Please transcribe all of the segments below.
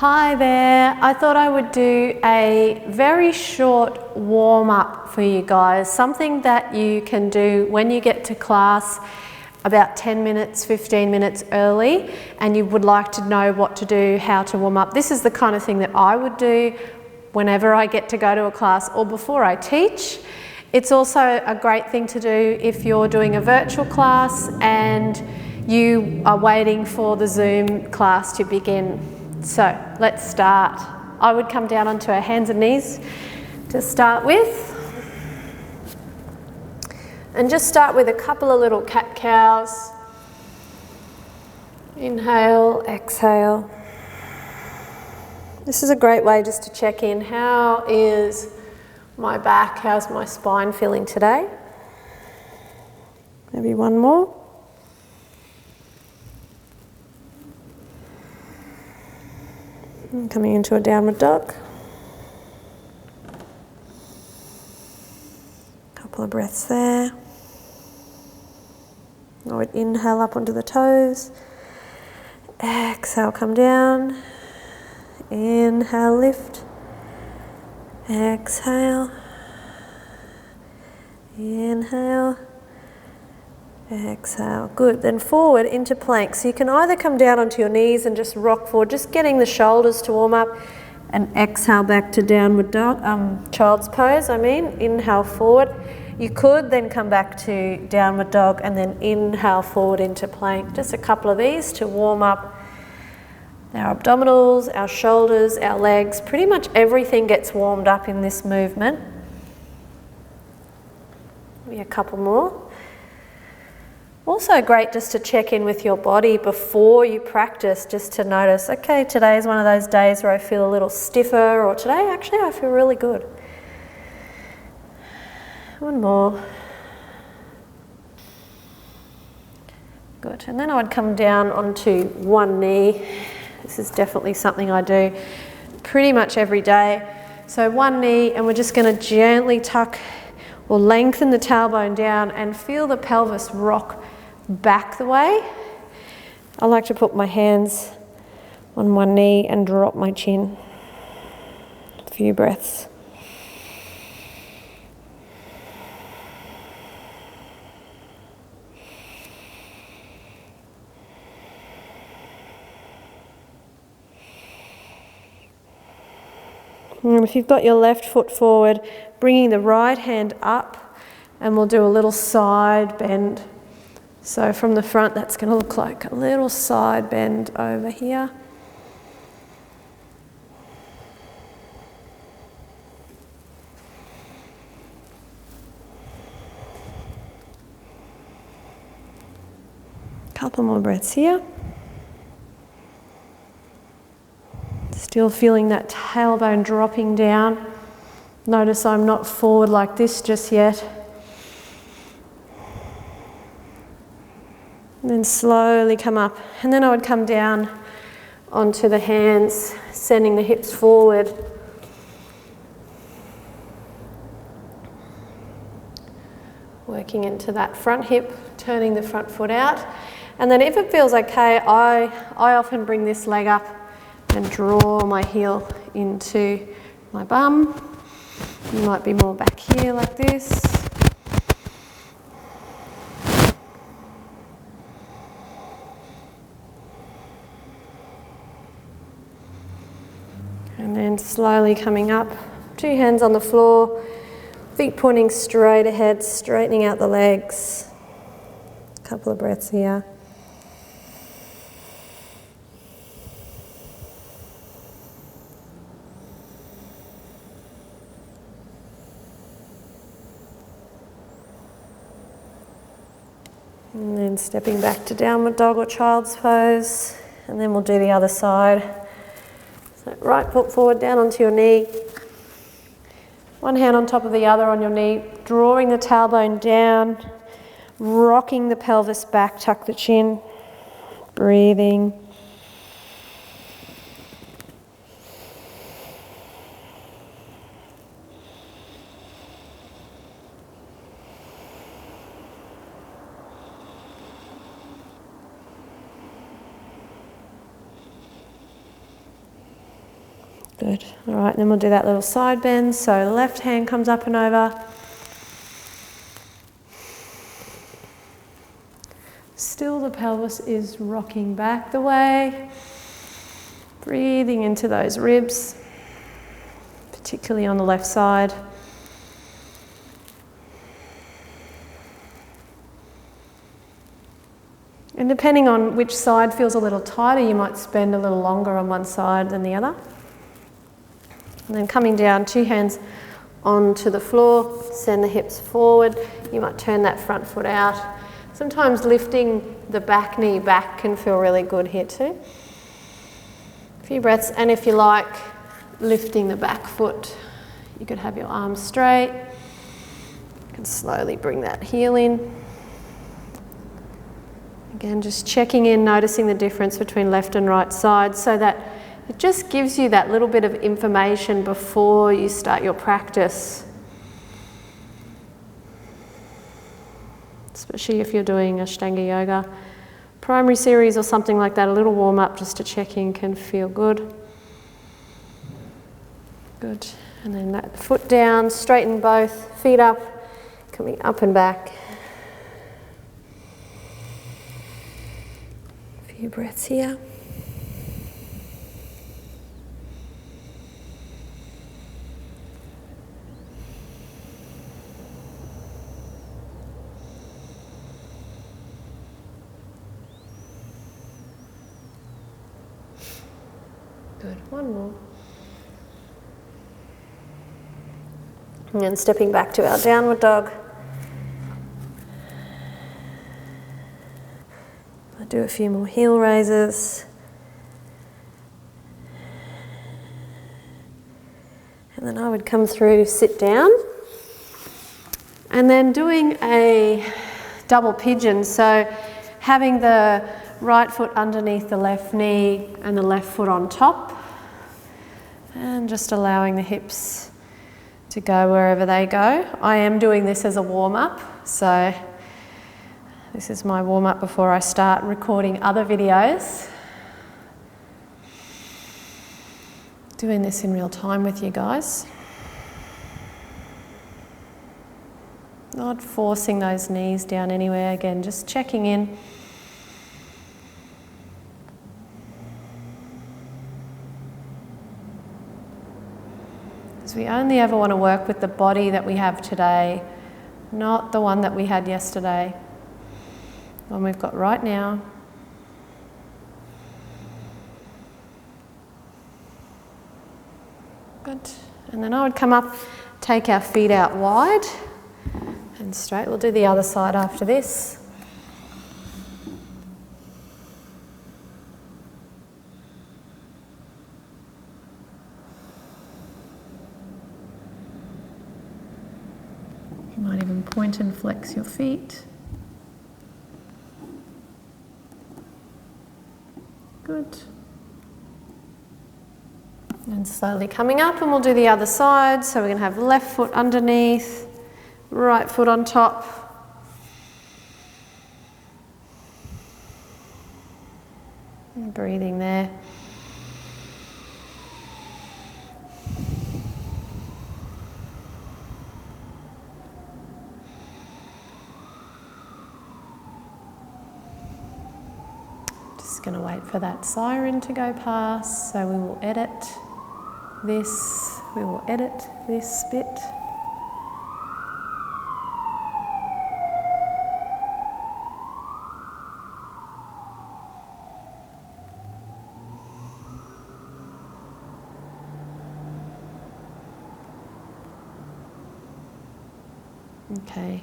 Hi there, I thought I would do a very short warm-up for you guys, something that you can do when you get to class about 10 minutes, 15 minutes early and you would like to know what to do, how to warm up. This is the kind of thing that I would do whenever I get to go to a class or before I teach. It's also a great thing to do if you're doing a virtual class and you are waiting for the Zoom class to begin. So let's start. I would come down onto our hands and knees to start with. And just start with a couple of little cat-cows. Inhale, exhale. This is a great way just to check in. How is my back? How's my spine feeling today? Maybe one more. And coming into a downward dog. Couple of breaths there. I would inhale up onto the toes. Exhale, come down. Inhale, lift. Exhale. Inhale. Exhale. Good. Then forward into plank. So you can either come down onto your knees and just rock forward, just getting the shoulders to warm up, and exhale back to downward dog, child's pose. Inhale forward. You could then come back to downward dog and then inhale forward into plank. Just a couple of these to warm up our abdominals, our shoulders, our legs. Pretty much everything gets warmed up in this movement. Maybe a couple more. Also great just to check in with your body before you practice, just to notice, okay, today is one of those days where I feel a little stiffer, or today actually I feel really good. One more. Good. And then I would come down onto one knee. This is definitely something I do pretty much every day. So one knee, and we're just going to gently tuck or lengthen the tailbone down and feel the pelvis rock back the way. I like to put my hands on one knee and drop my chin. A few breaths. And if you've got your left foot forward, bringing the right hand up, and we'll do a little side bend. So from the front, that's going to look like a little side bend over here. Couple more breaths here. Still feeling that tailbone dropping down. Notice I'm not forward like this just yet. And then slowly come up. And then I would come down onto the hands, sending the hips forward. Working into that front hip, turning the front foot out. And then if it feels okay, I often bring this leg up and draw my heel into my bum. You might be more back here like this. And then slowly coming up, 2 hands on the floor, feet pointing straight ahead, straightening out the legs. A couple of breaths here. And then stepping back to downward dog or child's pose, and then we'll do the other side. So right foot forward, down onto your knee. One hand on top of the other on your knee, drawing the tailbone down, rocking the pelvis back, tuck the chin, breathing. Good. All right, then we'll do that little side bend. So left hand comes up and over. Still the pelvis is rocking back the way. Breathing into those ribs, particularly on the left side. And depending on which side feels a little tighter, you might spend a little longer on one side than the other. And then coming down, 2 hands onto the floor, send the hips forward. You might turn that front foot out. Sometimes lifting the back knee back can feel really good here too. A few breaths, and if you like, lifting the back foot, you could have your arms straight. You can slowly bring that heel in. Again, just checking in, noticing the difference between left and right side so that it just gives you that little bit of information before you start your practice. Especially if you're doing Ashtanga yoga, primary series or something like that, a little warm up just to check in can feel good. Good. And then that foot down, straighten both feet up, coming up and back. A few breaths here. Good, one more. And then stepping back to our downward dog. I'll do a few more heel raises. And then I would come through, sit down. And then doing a double pigeon. So having the right foot underneath the left knee and the left foot on top. And just allowing the hips to go wherever they go. I am doing this as a warm-up, so this is my warm-up before I start recording other videos. Doing this in real time with you guys. Not forcing those knees down anywhere, again, just checking in. Because we only ever want to work with the body that we have today, not the one that we had yesterday, the one we've got right now. Good. And then I would come up, take our feet out wide and straight. We'll do the other side after this. You might even point and flex your feet. Good. And slowly coming up, and we'll do the other side. So we're going to have left foot underneath, right foot on top. And breathing there. Just going to wait for that siren to go past, so we will edit this, we will edit this bit. Okay,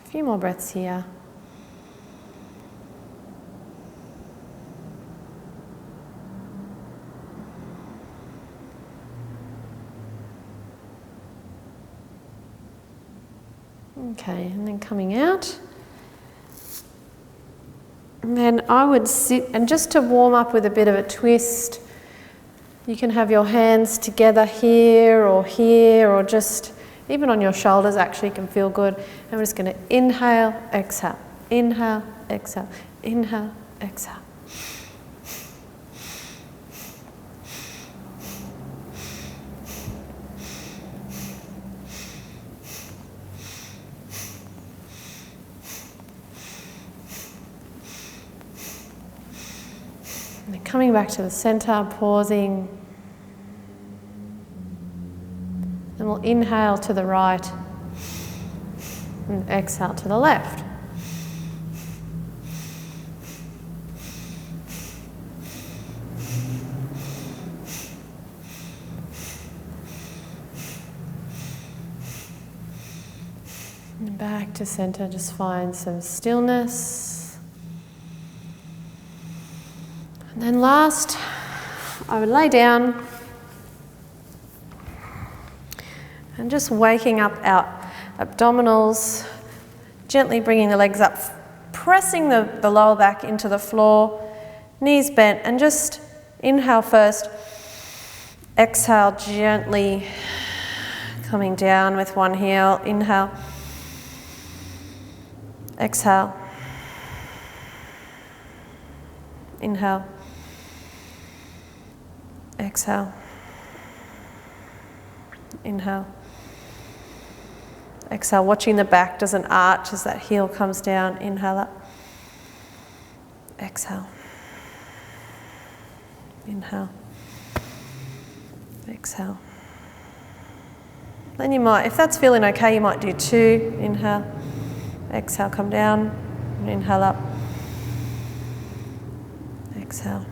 a few more breaths here. Okay, and then coming out. And then I would sit, and just to warm up with a bit of a twist, you can have your hands together here, or just even on your shoulders actually can feel good. And we're just going to inhale, exhale, inhale, exhale, inhale, exhale. coming back to the center, pausing. Then we'll inhale to the right and exhale to the left. And back to center, just find some stillness. And then last, I would lay down and just waking up our abdominals, gently bringing the legs up, pressing the lower back into the floor, knees bent, and just inhale first, exhale gently, coming down with one heel, inhale, exhale, inhale, exhale, inhale, exhale, watching the back doesn't arch as that heel comes down, inhale up, exhale, inhale, exhale. Then you might, if that's feeling okay, you might do 2, inhale, exhale, come down, and inhale up, exhale.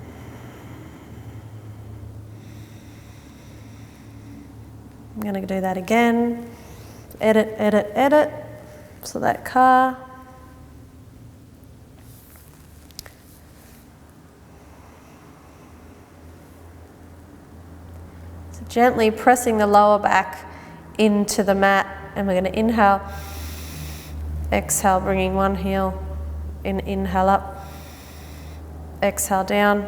I'm going to do that again. Edit, edit, edit. So that car. So gently pressing the lower back into the mat, and we're going to inhale, exhale, bringing one heel in, inhale up, exhale down,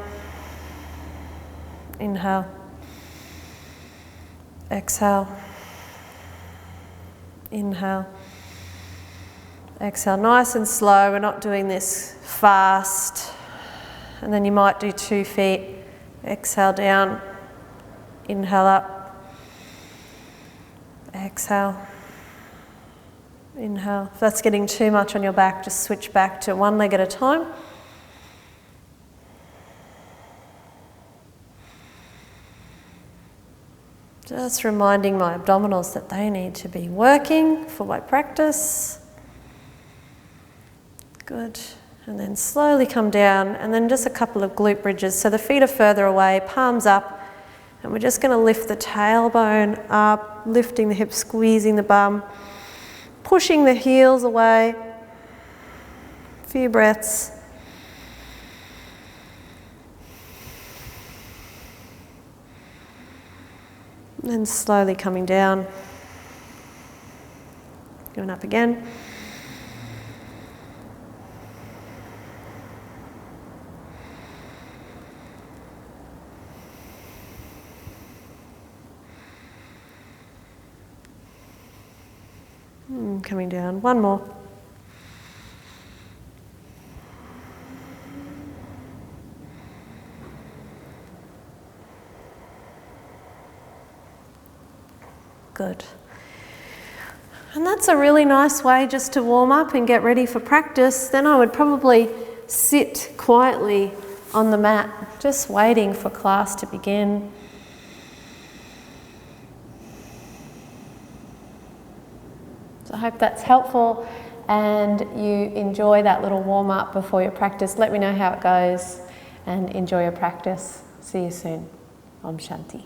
inhale, exhale, inhale, exhale. Nice and slow, we're not doing this fast. And then you might do 2 feet, exhale down, inhale up, exhale, inhale. If that's getting too much on your back, just switch back to one leg at a time. Just reminding my abdominals that they need to be working for my practice. Good. And then slowly come down, and then just a couple of glute bridges. So the feet are further away, palms up, and we're just going to lift the tailbone up, lifting the hips, squeezing the bum, pushing the heels away. A few breaths. Then slowly coming down, going up again. Coming down, one more. Good. And that's a really nice way just to warm up and get ready for practice. Then I would probably sit quietly on the mat, just waiting for class to begin. So I hope that's helpful and you enjoy that little warm up before your practice. Let me know how it goes and enjoy your practice. See you soon. Om Shanti.